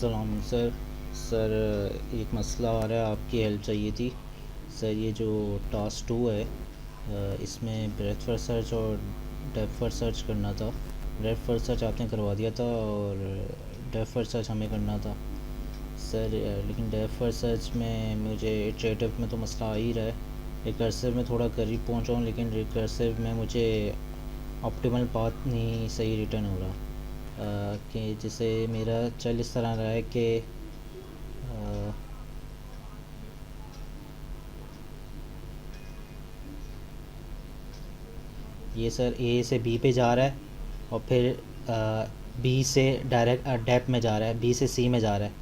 सलाम sir. Sir, एक मसला आ रहा है, आपकी हेल्प चाहिए थी। सर, ये जो टास्क 2 है, इसमें ब्रेथ फर्स्ट सर्च और डेप्थ फर्स्ट सर्च करना था। ब्रेथ फर्स्ट सर्च आपने करवा दिया था और डेप्थ फर्स्ट सर्च हमें करना था सर। लेकिन डेप्थ फर्स्ट सर्च में मुझे इटरेटिव में तो मसला आ ही रहा है। रिकर्सिव में थोड़ा करीब पहुंचा हूँ, लेकिन रिकर्सिव में मुझे ऑप्टिमल पाथ नहीं सही रिटर्न हो रहा। कि जैसे मेरा चल इस तरह रहा है कि ये सर ए से बी पे जा रहा है और फिर बी से डायरेक्ट डेप में जा रहा है, बी से सी में जा रहा है।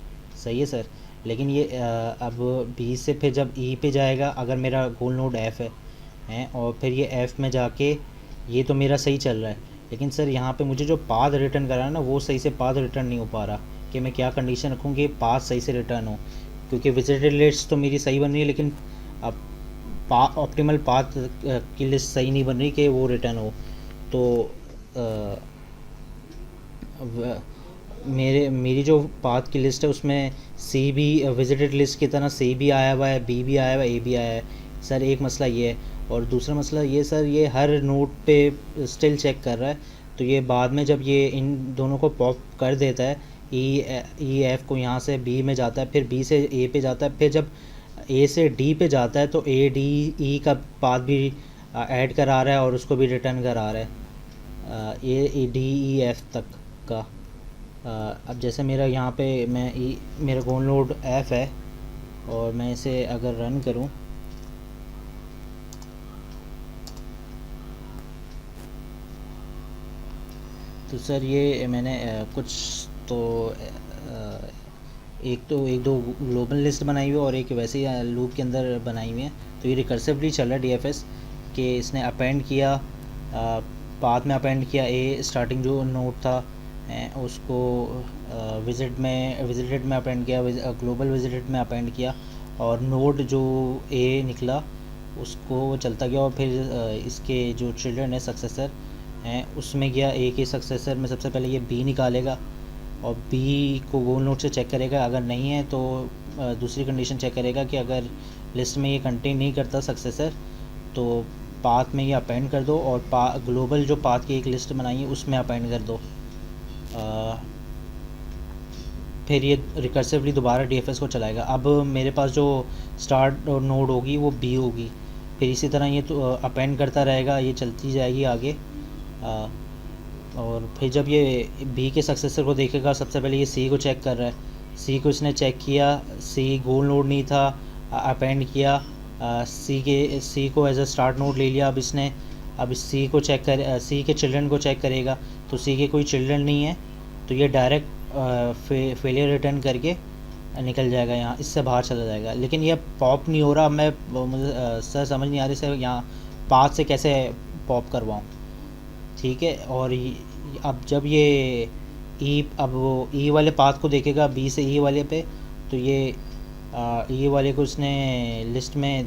सही है सर। लेकिन ये अब बी से फिर जब ई पे जाएगा, अगर मेरा गोल नोड एफ़ है और फिर ये एफ़ में जाके ये तो मेरा सही चल रहा है। लेकिन सर यहाँ पे मुझे जो पाथ रिटर्न करा है ना, वो सही से पाथ रिटर्न नहीं हो पा रहा कि मैं क्या कंडीशन रखूँ कि पाथ सही से रिटर्न हो। क्योंकि विजिटेड लिस्ट तो मेरी सही बन रही है, लेकिन अब ऑप्टिमल पाथ की लिस्ट सही नहीं बन रही कि वो रिटर्न हो। तो अ, मेरी जो पाथ की लिस्ट है उसमें सी भी विजिटेड लिस्ट की तरह सी भी आया हुआ है, बी भी आया हुआ है, ए भी आया है। सर, एक मसला ये है। और दूसरा मसला ये सर, ये हर नोट पे स्टिल चेक कर रहा है। तो ये बाद में जब ये इन दोनों को पॉप कर देता है, ई एफ को, यहाँ से बी में जाता है, फिर बी से ए पे जाता है, फिर जब ए से डी पे जाता है तो ए डी ई का पाथ भी ऐड करा रहा है और उसको भी रिटर्न करा रहा है, ए डी ई एफ तक का। अब जैसे मेरा यहाँ पे मेरा गोल नोड एफ है और मैं इसे अगर रन करूँ तो सर ये मैंने कुछ तो एक दो ग्लोबल लिस्ट बनाई हुई है और एक वैसे ही लूप के अंदर बनाई हुई है। तो ये रिकर्सिवली चल रहा है डीएफएस कि इसने अपेंड किया, पाथ में अपेंड किया ए स्टार्टिंग जो नोड था उसको विजिटेड में अपेंड किया, ग्लोबल विजिटेड में अपेंड किया, और नोड जो ए निकला उसको चलता गया। और फिर इसके जो चिल्ड्रन है, सक्सेसर हैं, उसमें गया। ए के सक्सेसर में सबसे पहले ये बी निकालेगा और बी को गोल नोड से चेक करेगा। अगर नहीं है तो दूसरी कंडीशन चेक करेगा कि अगर लिस्ट में ये कंटेन नहीं करता सक्सेसर तो पाथ में ये अपेंड कर दो, और ग्लोबल जो पाथ की एक लिस्ट बनाई है उसमें अपेंड कर दो। फिर ये रिकर्सिवली दोबारा डीएफएस को चलाएगा। अब मेरे पास जो स्टार्ट नोड होगी वो बी होगी। फिर इसी तरह ये तो अपेंड करता रहेगा, ये चलती जाएगी आगे। और फिर जब ये बी के सक्सेसर को देखेगा, सबसे पहले ये सी को चेक कर रहा है। सी को इसने चेक किया, सी गोल नोड नहीं था, अपेंड किया। सी को एज अ स्टार्ट नोड ले लिया। अब सी को चेक कर, सी के चिल्ड्रन को चेक करेगा। तो सी के कोई चिल्ड्रन नहीं है, तो ये डायरेक्ट फेलियर रिटर्न करके निकल जाएगा, यहाँ इससे बाहर चला जाएगा। लेकिन ये पॉप नहीं हो रहा। मुझे सर समझ नहीं आ रही सर, यहाँ पाथ से कैसे पॉप करवाऊँ। ठीक है। और अब जब ये अब वो ई वाले पाथ को देखेगा, बी से ई वाले पे, तो ये ई वाले को उसने लिस्ट में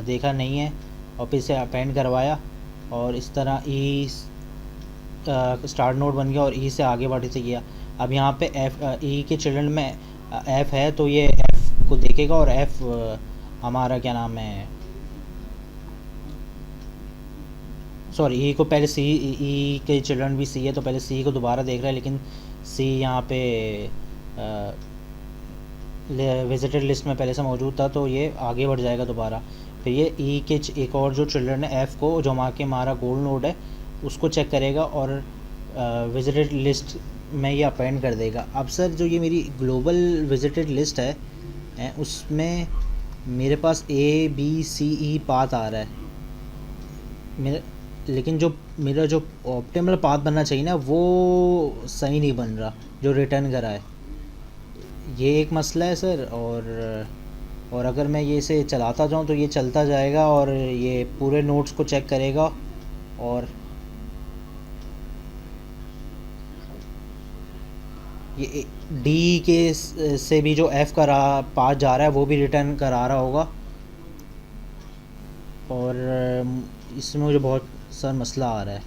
देखा नहीं है और फिर से अपेंड करवाया, और इस तरह ई स्टार्ट नोड बन गया और ई से आगे बढ़ते गया। अब यहाँ पे एफ ई के चिल्ड्रन में एफ़ है, तो ये एफ़ को देखेगा और एफ़ हमारा क्या नाम है, सॉरी, ई को पहले सी, ई के चिल्ड्रन भी सी है तो पहले सी को दोबारा देख रहा है। लेकिन सी यहाँ पे विजिटेड लिस्ट में पहले से मौजूद था, तो ये आगे बढ़ जाएगा दोबारा। फिर ये ई के एक और जो चिल्ड्रन है एफ़ को, जो हमारा गोल नोड है, उसको चेक करेगा और विजिटेड लिस्ट में ये अपेंड कर देगा। अब सर, जो ये मेरी ग्लोबल विजिटेड लिस्ट है उसमें मेरे पास A B C E path आ रहा है मेरा, लेकिन जो मेरा जो ऑप्टिमल पाथ बनना चाहिए ना, वो सही नहीं बन रहा जो रिटर्न करा है। ये एक मसला है सर। और अगर मैं ये इसे चलाता जाऊँ तो ये चलता जाएगा और ये पूरे नोट्स को चेक करेगा, और ये डी के से भी जो एफ़ का पाथ जा रहा है वो भी रिटर्न करा रहा होगा। और इसमें मुझे बहुत सर मसला आ रहा है।